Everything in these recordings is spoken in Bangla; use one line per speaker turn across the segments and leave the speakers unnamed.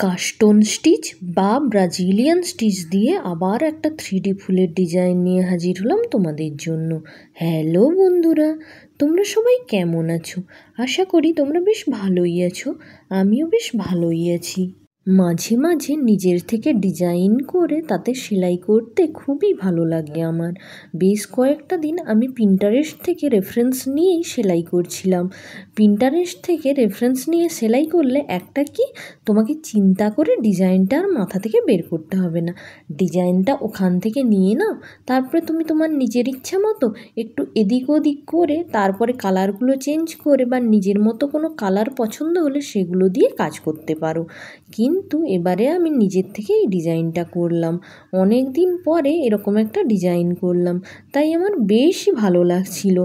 কাস্টন স্টিচ বা ব্রাজিলিয়ান স্টিচ দিয়ে আবার একটা 3D ফুলের ডিজাইন নিয়ে হাজির হলাম তোমাদের জন্য। হ্যালো বন্ধুরা, তোমরা সবাই কেমন আছো? আশা করি তোমরা বেশ ভালোই আছো। আমিও বেশ ভালোই আছি। মাঝে মাঝে নিজের থেকে ডিজাইন করে তাতে সেলাই করতে খুবই ভালো লাগে আমার। বেশ কয়েকটা দিন আমি পিন্টারেস্ট থেকে রেফারেন্স নিয়েই সেলাই করছিলাম। পিন্টারেস্ট থেকে রেফারেন্স নিয়ে সেলাই করলে একটা কি, তোমাকে চিন্তা করে ডিজাইনটা আর মাথা থেকে বের করতে হবে না। ডিজাইনটা ওখান থেকে নিয়ে নাও, তারপরে তুমি তোমার নিজের ইচ্ছা মতো একটু এদিক ওদিক করে তারপরে কালারগুলো চেঞ্জ করে বা নিজের মতো কোনো কালার পছন্দ হলে সেগুলো দিয়ে কাজ করতে পারো। কিন্তু এবারে আমি নিজের থেকেই ডিজাইনটা করলাম। অনেক দিন পরে এরকম একটা ডিজাইন করলাম, তাই আমার বেশই ভালো লাগছিল।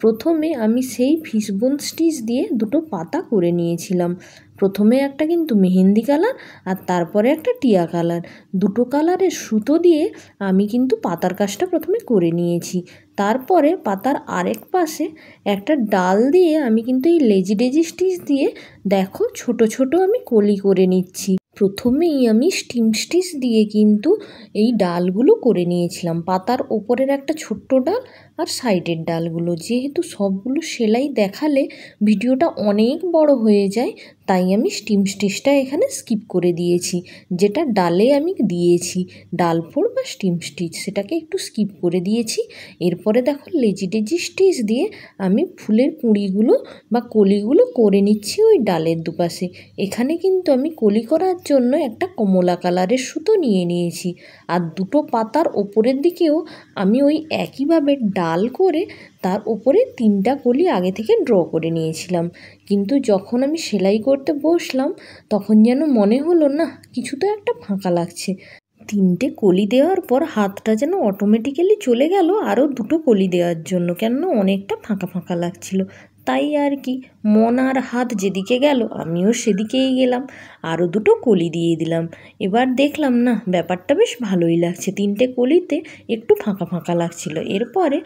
প্রথমে আমি সেই ফিশবোন স্টিচ দিয়ে দুটো পাতা করে নিয়েছিলাম। প্রথমে একটা কিন্তু মেহেন্দি কালার আর তারপরে একটা টিয়া কালার, দুটো কালারের সুতো দিয়ে আমি কিন্তু পাতার কাজটা প্রথমে করে নিয়েছি। তারপরে পাতার আরেক পাশে একটা ডাল দিয়ে আমি কিন্তু এই লেজি ডেজি স্টিচ দিয়ে দেখো ছোট ছোট আমি কলি করে নিচ্ছি। প্রথমেই আমি স্টিম স্টিচ দিয়ে কিন্তু এই ডালগুলো করে নিয়েছিলাম, পাতার ওপরের একটা ছোট্ট ডাল আর সাইডের ডালগুলো। যেহেতু সবগুলো সেলাই দেখালে ভিডিওটা অনেক বড় হয়ে যায়, তাই আমি স্টিম স্টিচটা এখানে স্কিপ করে দিয়েছি। যেটা ডালে আমি দিয়েছি, ডাল ফোড় বা স্টিম স্টিচ, সেটাকে একটু স্কিপ করে দিয়েছি। এরপরে দেখো লেজি ডেজি স্টিচ দিয়ে আমি ফুলের কুঁড়িগুলো বা কলিগুলো করে নিচ্ছি ওই ডালের দুপাশে। এখানে কিন্তু আমি কলি করার জন্য একটা কমলা কালারের সুতো নিয়ে নিয়েছি, আর দুটো পাতার ওপরের দিকেও আমি ওই একইভাবে ডাল করে তার ওপরে 3টা কলি আগে থেকে ড্র করে নিয়েছিলাম। কিন্তু যখন আমি সেলাই করতে বসলাম তখন যেন মনে হলো না, কিছু তো একটা ফাঁকা লাগছে। 3টে কলি দেওয়ার পর হাতটা যেন অটোমেটিক্যালি চলে গেল আরও 2টো কলি দেওয়ার জন্য, কেননা অনেকটা ফাঁকা ফাঁকা লাগছিল। তাই আর কি, মন আর হাত যেদিকে গেল আমিও সেদিকেই গেলাম, আরও 2টো কলি দিয়ে দিলাম। এবার দেখলাম না, ব্যাপারটা বেশ ভালোই লাগছে, 3টে কলিতে একটু ফাঁকা ফাঁকা লাগছিল। এরপরে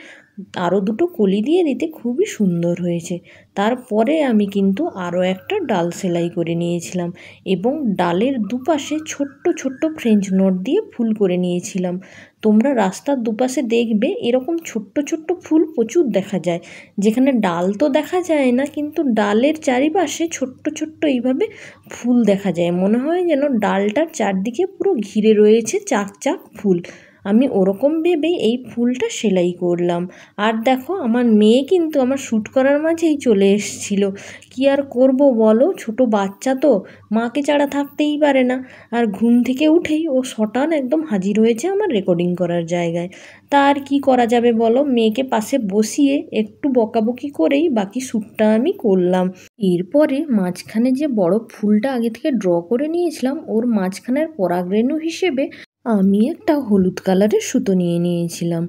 আরও 2টো কলি দিয়ে দিতে খুবই সুন্দর হয়েছে। তারপরে আমি কিন্তু আরও একটা ডাল সেলাই করে নিয়েছিলাম এবং ডালের দুপাশে ছোট্ট ছোট্ট ফ্রেঞ্চ নট দিয়ে ফুল করে নিয়েছিলাম। তোমরা রাস্তার দুপাশে দেখবে এরকম ছোট্ট ছোট্ট ফুল প্রচুর দেখা যায়, যেখানে ডাল তো দেখা যায় না, কিন্তু ডালের চারিপাশে ছোট্ট ছোট্ট এইভাবে ফুল দেখা যায়, মনে হয় যেন ডালটার চারদিকে পুরো ঘিরে রয়েছে চাক চাক ফুল। আমি ওরকম ভেবেই এই ফুলটা সেলাই করলাম। আর দেখো আমার মেয়ে কিন্তু আমার শ্যুট করার মাঝেই চলে এসেছিল। কি আর করব বলো, ছোট বাচ্চা তো, মাকে ছাড়া থাকতেই পারে না। আর ঘুম থেকে উঠেই ও সটান একদম হাজির হয়েছে আমার রেকর্ডিং করার জায়গায়। তা আর কি করা যাবে বলো, মেয়েকে পাশে বসিয়ে একটু বকাবকি করেই বাকি শ্যুটটা আমি করলাম। এরপরে মাঝখানে যে বড় ফুলটা আগে থেকে ড্র করে নিয়েছিলাম, ওর মাঝখানের পরাগরেণু হিসেবে আমি একটা হলুদ কালারের সুতো নিয়ে নিয়েছিলাম।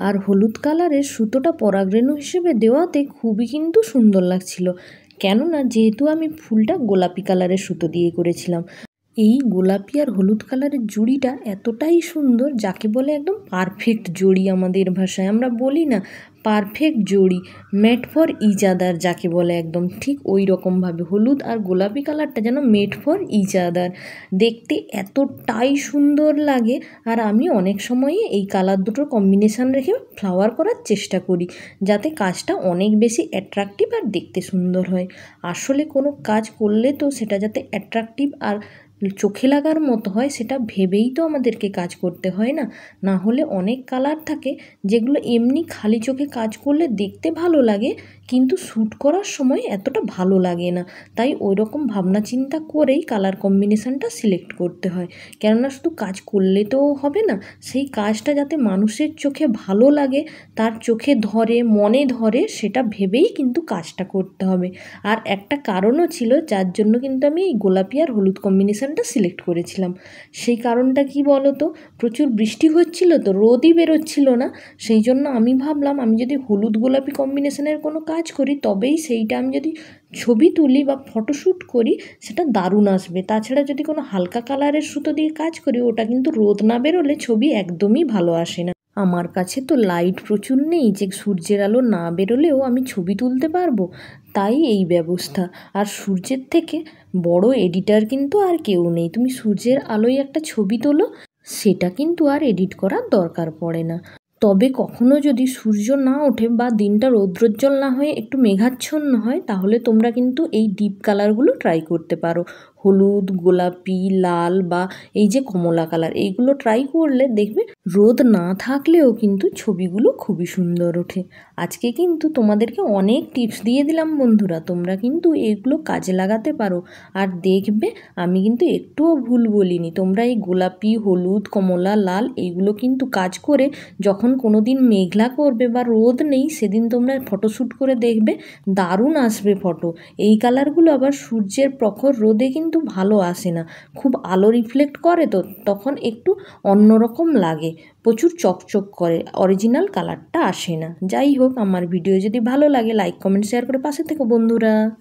আর হলুদ কালারের সুতোটা পরাগরেণু হিসেবে দেওয়াতে খুবই কিন্তু সুন্দর লাগছিল, কেননা যেহেতু আমি ফুলটা গোলাপি কালারের সুতো দিয়ে করেছিলাম। এই গোলাপি আর হলুদ কালারের জুড়িটা এতটাই সুন্দর, যাকে বলে একদম পারফেক্ট জড়ি। আমাদের ভাষায় আমরা বলি না, পারফেক্ট জড়ি, মেড ফর ইচ আদার যাকে বলে, একদম ঠিক ওই রকমভাবে হলুদ আর গোলাপি কালারটা যেন মেড ফর ইচ আদার। দেখতে এতটাই সুন্দর লাগে। আর আমি অনেক সময়ে এই কালার দুটোর কম্বিনেশান রেখে ফ্লাওয়ার করার চেষ্টা করি, যাতে কাজটা অনেক বেশি অ্যাট্রাকটিভ আর দেখতে সুন্দর হয়। আসলে কোনো কাজ করলে তো সেটা যাতে অ্যাট্রাকটিভ আর চোখে লাগার মতো হয়, সেটা ভেবেই তো আমাদেরকে কাজ করতে হয় না। না হলে অনেক কালার থাকে যেগুলো এমনি খালি চোখে কাজ করলে দেখতে ভালো লাগে, কিন্তু শ্যুট করার সময় এতটা ভালো লাগে না। তাই ওই রকম ভাবনা চিন্তা করেই কালার কম্বিনেশানটা সিলেক্ট করতে হয়। কেননা শুধু কাজ করলে তো হবে না, সেই কাজটা যাতে মানুষের চোখে ভালো লাগে, তার চোখে ধরে, মনে ধরে, সেটা ভেবেই কিন্তু কাজটা করতে হবে। আর একটা কারণও ছিল যার জন্য কিন্তু আমি এই গোলাপি আর হলুদ কম্বিনেশানটা সিলেক্ট করেছিলাম। সেই কারণটা কি বলো তো, প্রচুর বৃষ্টি হচ্ছিল তো, রোদই বেরোচ্ছিল না। সেই জন্য আমি ভাবলাম আমি যদি হলুদ গোলাপি কম্বিনেশানের কোনো কাজ করি, তবেই সেইটা আমি যদি ছবি তুলি বা ফটোশ্যুট করি সেটা দারুণ আসবে। তাছাড়া যদি কোনো হালকা কালারের সুতো দিয়ে কাজ করি, ওটা কিন্তু রোদ না বেরোলে ছবি একদমই ভালো আসে না। আমার কাছে তো লাইট প্রচুর নেই যে সূর্যের আলো না বেরোলেও আমি ছবি তুলতে পারবো। তাই এই ব্যবস্থা। আর সূর্যের থেকে বড় এডিটার কিন্তু আর কেউ নেই। তুমি সূর্যের আলোয় একটা ছবি তোলো, সেটা কিন্তু আর এডিট করার দরকার পড়ে না। তবে কখনো যদি সূর্য না ওঠে বা দিনটা রৌদ্রোজ্জ্বল না হয়ে একটু মেঘাচ্ছন্ন হয়, তাহলে তোমরা কিন্তু এই ডিপ কালারগুলো ট্রাই করতে পারো। হলুদ, গোলাপি, লাল বা এই যে কমলা কালার, এইগুলো ট্রাই করলে দেখবে রোদ না থাকলেও কিন্তু ছবিগুলো খুবই সুন্দর ওঠে। আজকে কিন্তু তোমাদেরকে অনেক টিপস দিয়ে দিলাম বন্ধুরা, তোমরা কিন্তু এগুলো কাজে লাগাতে পারো। আর দেখবে আমি কিন্তু একটুও ভুল বলিনি। তোমরা এই গোলাপি, হলুদ, কমলা, লাল এইগুলো কিন্তু কাজ করে যখন কোনো দিন মেঘলা করবে বা রোদ নেই, সেদিন তোমরা ফটোশ্যুট করে দেখবে দারুণ আসবে ফটো। এই কালারগুলো আবার সূর্যের প্রখর রোদে কিন্তু ভালো আসে না, খুব আলো রিফ্লেক্ট করে, তো তখন একটু অন্যরকম লাগে, প্রচুর চকচক করে, অরিজিনাল কালারটা আসে না। যাই হোক, আমার ভিডিও যদি ভালো লাগে লাইক, কমেন্ট, শেয়ার করে পাশে থেকো বন্ধুরা।